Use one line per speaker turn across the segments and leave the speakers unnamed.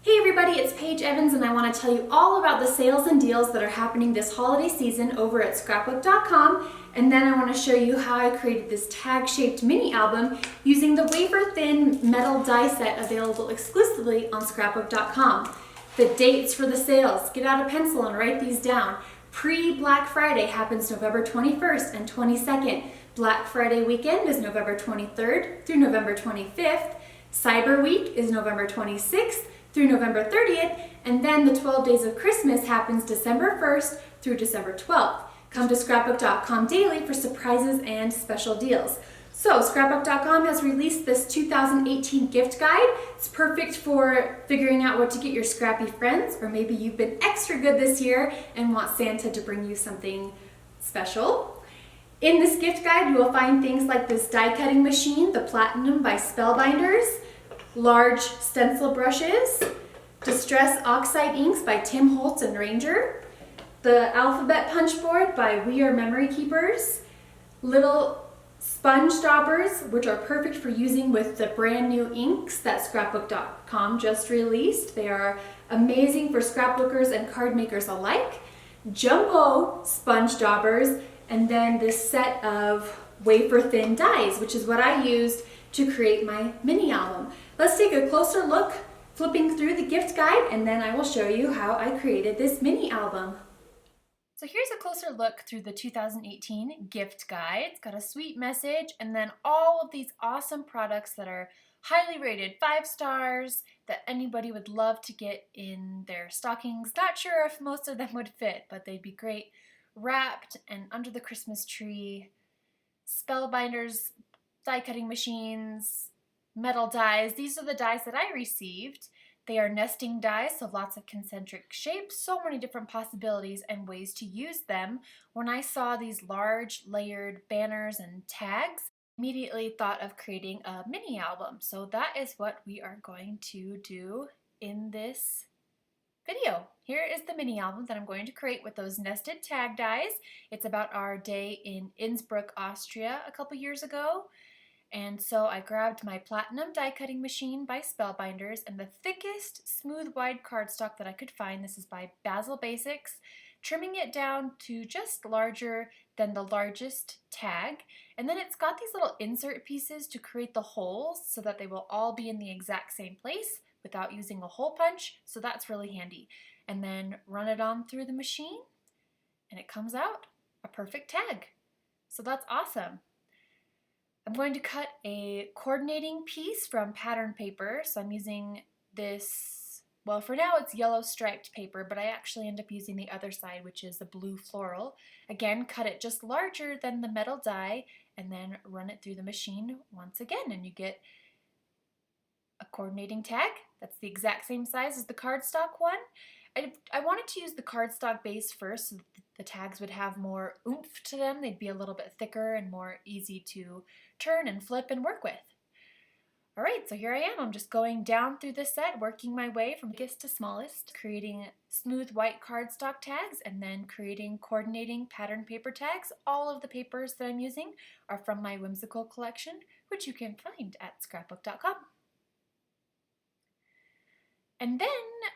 Hey everybody, it's Paige Evans and I want to tell you all about the sales and deals that are happening this holiday season over at scrapbook.com, and then I want to show you how I created this tag-shaped mini album using the wafer-thin metal die set available exclusively on scrapbook.com. The dates for the sales, get out a pencil and write these down. Pre-Black Friday happens November 21st and 22nd. Black Friday weekend is November 23rd through November 25th. Cyber Week is November 26th through November 30th, and then the 12 days of Christmas happens December 1st through December 12th. Come to scrapbook.com daily for surprises and special deals. So scrapbook.com has released this 2018 gift guide. It's perfect for figuring out what to get your scrappy friends, or maybe you've been extra good this year and want Santa to bring you something special. In this gift guide, you will find things like this die cutting machine, the Platinum by Spellbinders, large stencil brushes, Distress Oxide inks by Tim Holtz and Ranger, the Alphabet Punch Board by We Are Memory Keepers, little sponge daubers, which are perfect for using with the brand new inks that scrapbook.com just released. They are amazing for scrapbookers and card makers alike. Jumbo sponge daubers, and then this set of wafer thin dies, which is what I used to create my mini album. Let's take a closer look, flipping through the gift guide, and then I will show you how I created this mini album. So here's a closer look through the 2018 gift guide. It's got a sweet message and then all of these awesome products that are highly rated 5 stars that anybody would love to get in their stockings. Not sure if most of them would fit, but they'd be great wrapped and under the Christmas tree. Spellbinders, die cutting machines, metal dies. These are the dies that I received. They are nesting dies, so lots of concentric shapes, so many different possibilities and ways to use them. When I saw these large layered banners and tags, I immediately thought of creating a mini album. So that is what we are going to do in this video. Here is the mini album that I'm going to create with those nested tag dies. It's about our day in Innsbruck, Austria a couple years ago. And so I grabbed my Platinum die cutting machine by Spellbinders and the thickest smooth wide cardstock that I could find. This is by Basil Basics, trimming it down to just larger than the largest tag. And then it's got these little insert pieces to create the holes so that they will all be in the exact same place without using a hole punch. So that's really handy. And then run it on through the machine and it comes out a perfect tag. So that's awesome. I'm going to cut a coordinating piece from pattern paper, so I'm using this, well for now it's yellow striped paper, but I actually end up using the other side, which is the blue floral. Again, cut it just larger than the metal die and then run it through the machine once again and you get a coordinating tag. That's the exact same size as the cardstock one. I wanted to use the cardstock base first so that the tags would have more oomph to them. They'd be a little bit thicker and more easy to turn and flip and work with. Alright, so here I am. I'm just going down through this set, working my way from biggest to smallest, creating smooth white cardstock tags and then creating coordinating pattern paper tags. All of the papers that I'm using are from my whimsical collection, which you can find at scrapbook.com. And then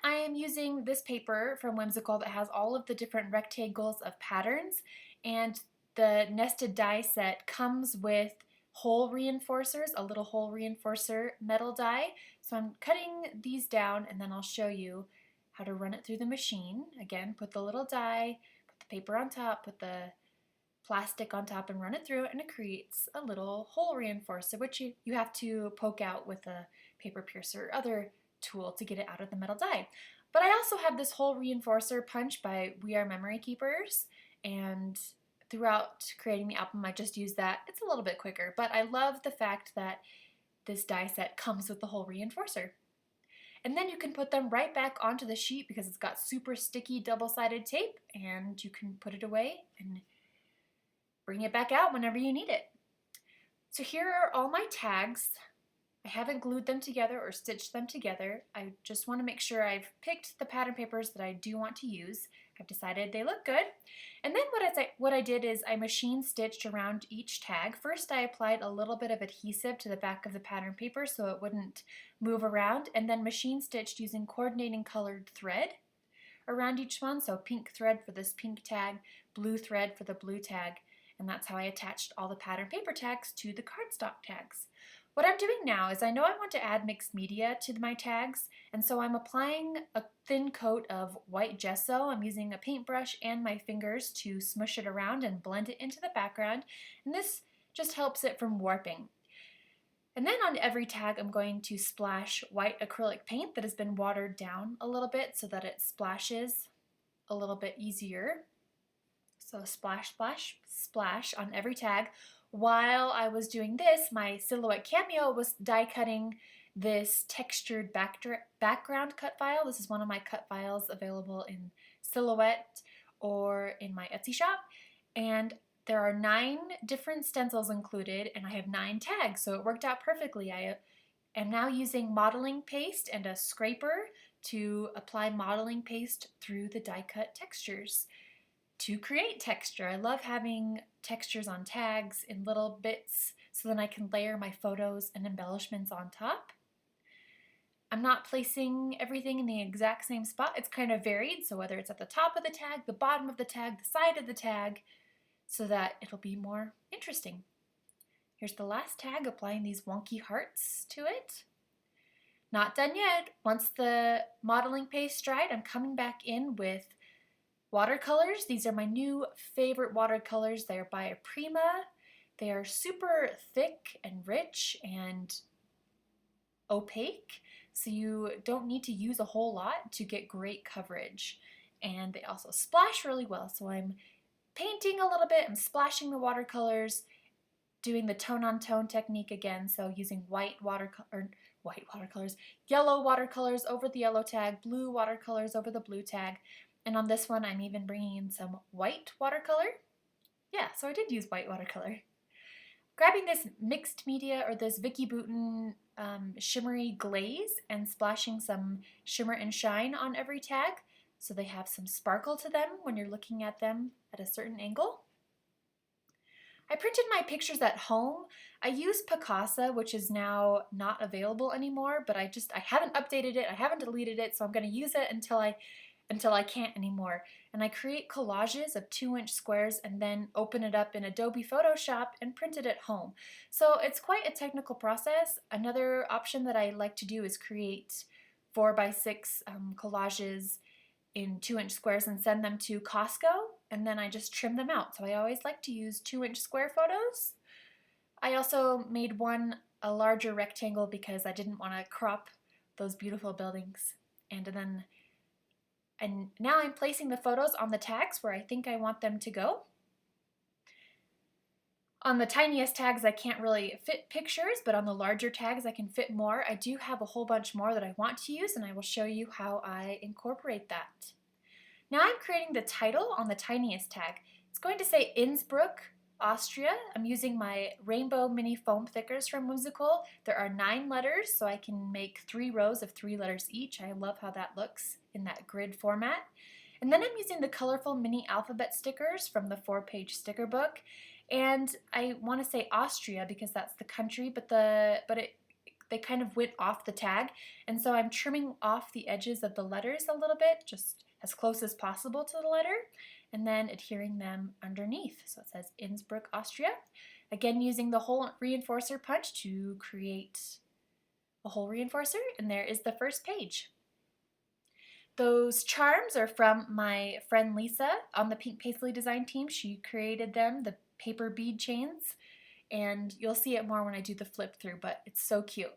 I am using this paper from Whimsical that has all of the different rectangles of patterns, and the nested die set comes with hole reinforcers, a little hole reinforcer metal die. So I'm cutting these down and then I'll show you how to run it through the machine. Again, put the little die, put the paper on top, put the plastic on top and run it through, and it creates a little hole reinforcer, which you have to poke out with a paper piercer or other tool to get it out of the metal die. But I also have this hole reinforcer punch by We Are Memory Keepers, and throughout creating the album I just used that. It's a little bit quicker, but I love the fact that this die set comes with the hole reinforcer. And then you can put them right back onto the sheet because it's got super sticky double-sided tape, and you can put it away and bring it back out whenever you need it. So here are all my tags. I haven't glued them together or stitched them together. I just want to make sure I've picked the pattern papers that I do want to use. I've decided they look good. And then what I did is I machine stitched around each tag. First I applied a little bit of adhesive to the back of the pattern paper so it wouldn't move around, and then machine stitched using coordinating colored thread around each one. So pink thread for this pink tag, blue thread for the blue tag, and that's how I attached all the pattern paper tags to the cardstock tags. What I'm doing now is I know I want to add mixed media to my tags, and so I'm applying a thin coat of white gesso. I'm using a paintbrush and my fingers to smush it around and blend it into the background, and this just helps it from warping. And then on every tag I'm going to splash white acrylic paint that has been watered down a little bit so that it splashes a little bit easier. So splash, splash, splash on every tag. While I was doing this, my Silhouette Cameo was die cutting this textured background cut file. This is one of my cut files available in Silhouette or in my Etsy shop. And there are 9 different stencils included, and I have 9 tags, so it worked out perfectly. I am now using modeling paste and a scraper to apply modeling paste through the die cut textures to create texture. I love having textures on tags in little bits so then I can layer my photos and embellishments on top. I'm not placing everything in the exact same spot. It's kind of varied, so whether it's at the top of the tag, the bottom of the tag, the side of the tag, so that it'll be more interesting. Here's the last tag, applying these wonky hearts to it. Not done yet. Once the modeling paste dried, I'm coming back in with watercolors. These are my new favorite watercolors. They're by Prima. They are super thick and rich and opaque, so you don't need to use a whole lot to get great coverage. And they also splash really well, so I'm painting a little bit, I'm splashing the watercolors, doing the tone-on-tone technique again, so using yellow watercolors over the yellow tag, blue watercolors over the blue tag, and on this one I'm even bringing in some white watercolor. Yeah, so I did use white watercolor. Grabbing this mixed media or this Vicky Bouton shimmery glaze and splashing some shimmer and shine on every tag, so they have some sparkle to them when you're looking at them at a certain angle. I printed my pictures at home. I used Picasa, which is now not available anymore, but I haven't updated it, I haven't deleted it, so I'm going to use it until I can't anymore. And I create collages of 2-inch squares and then open it up in Adobe Photoshop and print it at home. So it's quite a technical process. Another option that I like to do is create 4x6 collages in 2-inch squares and send them to Costco, and then I just trim them out. So I always like to use 2-inch square photos. I also made one a larger rectangle because I didn't want to crop those beautiful buildings. And now I'm placing the photos on the tags where I think I want them to go. On the tiniest tags I can't really fit pictures, but on the larger tags I can fit more. I do have a whole bunch more that I want to use, and I will show you how I incorporate that. Now I'm creating the title on the tiniest tag. It's going to say Innsbruck, Austria. I'm using my rainbow mini foam thickers from Whimsical. There are 9 letters, so I can make 3 rows of 3 letters each. I love how that looks in that grid format. And then I'm using the colorful mini alphabet stickers from the 4-page sticker book. And I want to say Austria because that's the country, but they kind of went off the tag. And so I'm trimming off the edges of the letters a little bit, just as close as possible to the letter, and then adhering them underneath. So it says Innsbruck, Austria. Again, using the whole reinforcer punch to create a whole reinforcer, and there is the first page. Those charms are from my friend Lisa on the Pink Paisley design team. She created them, the paper bead chains, and you'll see it more when I do the flip through, but it's so cute.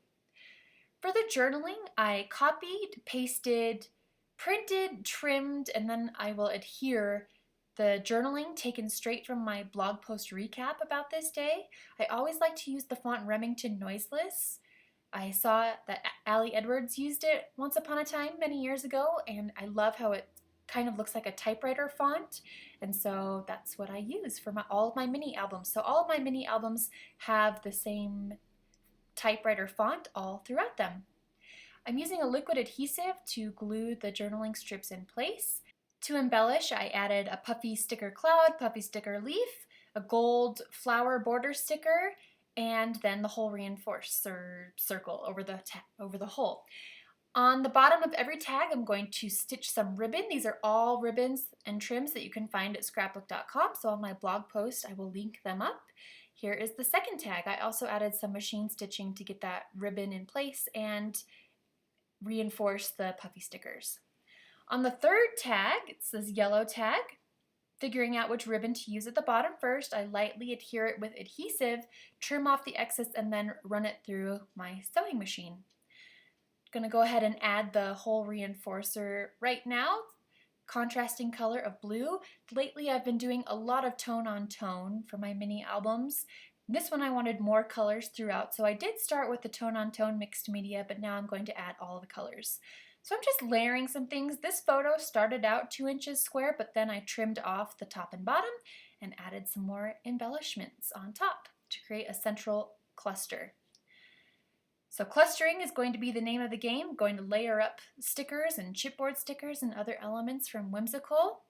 For the journaling, I copied, pasted, printed, trimmed, and then I will adhere the journaling taken straight from my blog post recap about this day. I always like to use the font Remington Noiseless. I saw that Allie Edwards used it once upon a time many years ago, and I love how it kind of looks like a typewriter font, and so that's what I use for all of my mini albums. So all of my mini albums have the same typewriter font all throughout them. I'm using a liquid adhesive to glue the journaling strips in place. To embellish, I added a puffy sticker cloud, puffy sticker leaf, a gold flower border sticker, and then the whole reinforcer circle over the hole. On the bottom of every tag, I'm going to stitch some ribbon. These are all ribbons and trims that you can find at scrapbook.com, so on my blog post I will link them up. Here is the second tag. I also added some machine stitching to get that ribbon in place and reinforce the puffy stickers. On the third tag, it says yellow tag. Figuring out which ribbon to use at the bottom first, I lightly adhere it with adhesive, trim off the excess, and then run it through my sewing machine. I'm going to go ahead and add the whole reinforcer right now, contrasting color of blue. Lately I've been doing a lot of tone on tone for my mini albums. This one I wanted more colors throughout, so I did start with the tone on tone mixed media, but now I'm going to add all the colors. So I'm just layering some things. This photo started out 2 inches square, but then I trimmed off the top and bottom and added some more embellishments on top to create a central cluster. So clustering is going to be the name of the game. I'm going to layer up stickers and chipboard stickers and other elements from Whimsical.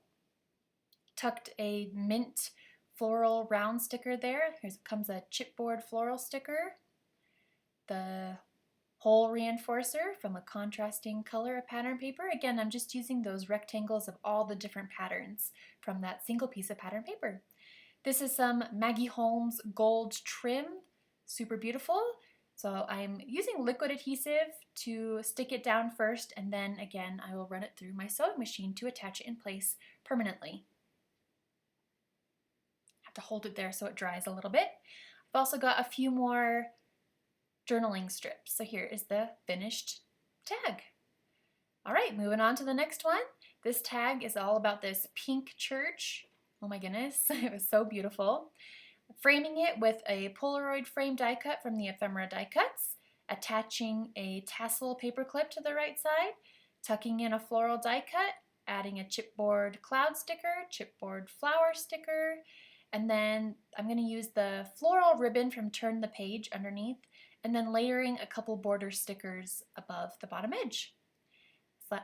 Tucked a mint floral round sticker there. Here comes a chipboard floral sticker. The whole reinforcer from a contrasting color of pattern paper. Again, I'm just using those rectangles of all the different patterns from that single piece of pattern paper. This is some Maggie Holmes gold trim, super beautiful. So I'm using liquid adhesive to stick it down first, and then again I will run it through my sewing machine to attach it in place permanently. Have to hold it there so it dries a little bit. I've also got a few more journaling strips. So here is the finished tag. All right, moving on to the next one. This tag is all about this pink church. Oh my goodness, it was so beautiful. Framing it with a Polaroid frame die cut from the Ephemera die cuts, attaching a tassel paper clip to the right side, tucking in a floral die cut, adding a chipboard cloud sticker, chipboard flower sticker, and then I'm going to use the floral ribbon from Turn the Page underneath, and then layering a couple border stickers above the bottom edge,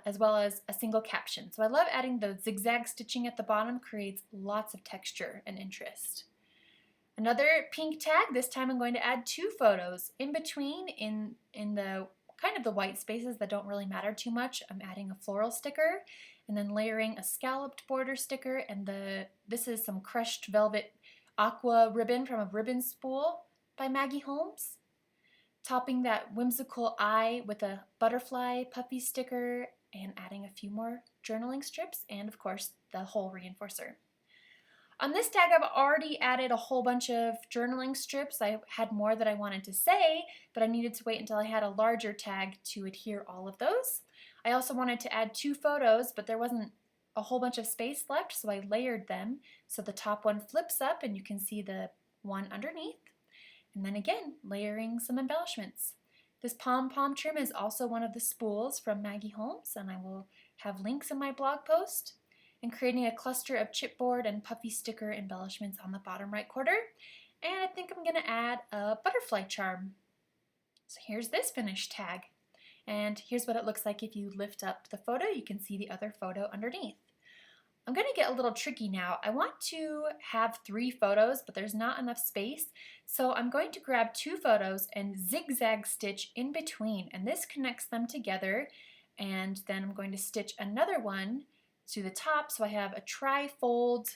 as well as a single caption. So I love adding the zigzag stitching at the bottom, creates lots of texture and interest. Another pink tag. This time I'm going to add 2 photos. In between, in the kind of the white spaces that don't really matter too much, I'm adding a floral sticker and then layering a scalloped border sticker, and this is some crushed velvet aqua ribbon from a ribbon spool by Maggie Holmes. Topping that whimsical eye with a butterfly puppy sticker and adding a few more journaling strips and of course the whole reinforcer. On this tag, I've already added a whole bunch of journaling strips. I had more that I wanted to say, but I needed to wait until I had a larger tag to adhere all of those. I also wanted to add 2 photos, but there wasn't a whole bunch of space left, so I layered them. So the top one flips up and you can see the one underneath. And then again, layering some embellishments. This pom-pom trim is also one of the spools from Maggie Holmes, and I will have links in my blog post. And creating a cluster of chipboard and puffy sticker embellishments on the bottom right corner. And I think I'm going to add a butterfly charm. So here's this finished tag. And here's what it looks like if you lift up the photo. You can see the other photo underneath. I'm going to get a little tricky now. I want to have 3 photos, but there's not enough space. So I'm going to grab 2 photos and zigzag stitch in between. And this connects them together. And then I'm going to stitch another one to the top, so I have a tri-fold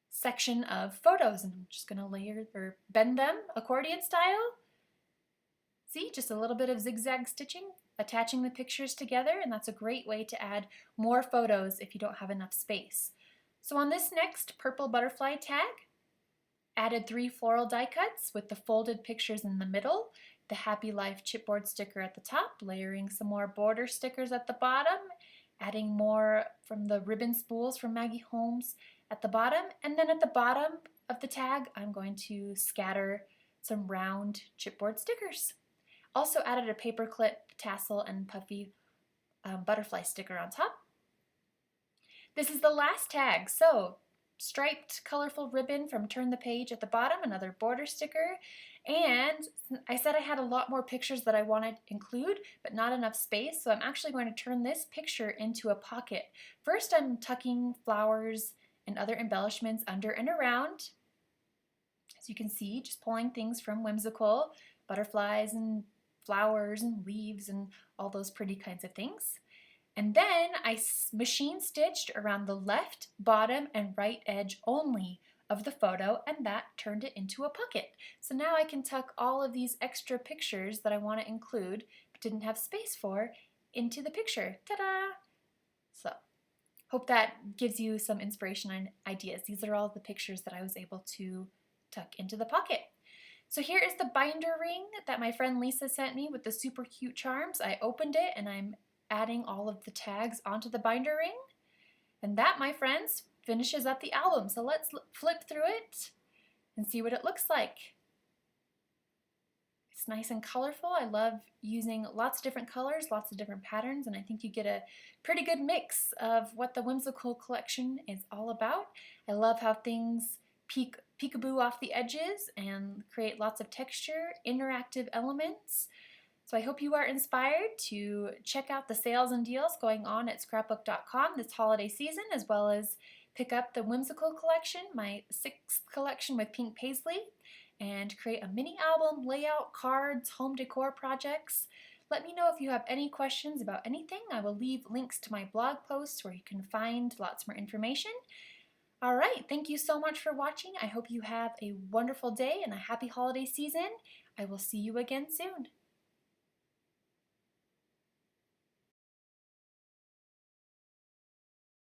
section of photos, and I'm just going to layer or bend them accordion style. See, just a little bit of zigzag stitching, attaching the pictures together, and that's a great way to add more photos if you don't have enough space. So on this next purple butterfly tag, added 3 floral die cuts with the folded pictures in the middle, the Happy Life chipboard sticker at the top, layering some more border stickers at the bottom, adding more from the ribbon spools from Maggie Holmes at the bottom, and then at the bottom of the tag I'm going to scatter some round chipboard stickers. Also added a paper clip, tassel, and puffy butterfly sticker on top. This is the last tag, so striped colorful ribbon from Turn the Page at the bottom, another border sticker, and And I said I had a lot more pictures that I wanted to include, but not enough space, so I'm actually going to turn this picture into a pocket. First, I'm tucking flowers and other embellishments under and around. As you can see, just pulling things from Whimsical, butterflies and flowers and leaves and all those pretty kinds of things. And then I machine stitched around the left, bottom, and right edge only of the photo, and that turned it into a pocket. So now I can tuck all of these extra pictures that I want to include but didn't have space for into the picture. Ta-da! So, hope that gives you some inspiration and ideas. These are all the pictures that I was able to tuck into the pocket. So here is the binder ring that my friend Lisa sent me with the super cute charms. I opened it and I'm adding all of the tags onto the binder ring. And that, my friends, finishes up the album. So let's flip through it and see what it looks like. It's nice and colorful. I love using lots of different colors, lots of different patterns, and I think you get a pretty good mix of what the Whimsical collection is all about. I love how things peekaboo off the edges and create lots of texture, interactive elements. So I hope you are inspired to check out the sales and deals going on at scrapbook.com this holiday season, as well as pick up the Whimsical collection, my 6th collection with pink paisley, and create a mini album, layout, cards, home decor projects. Let me know if you have any questions about anything. I will leave links to my blog posts where you can find lots more information. All right, thank you so much for watching. I hope you have a wonderful day and a happy holiday season. I will see you again soon.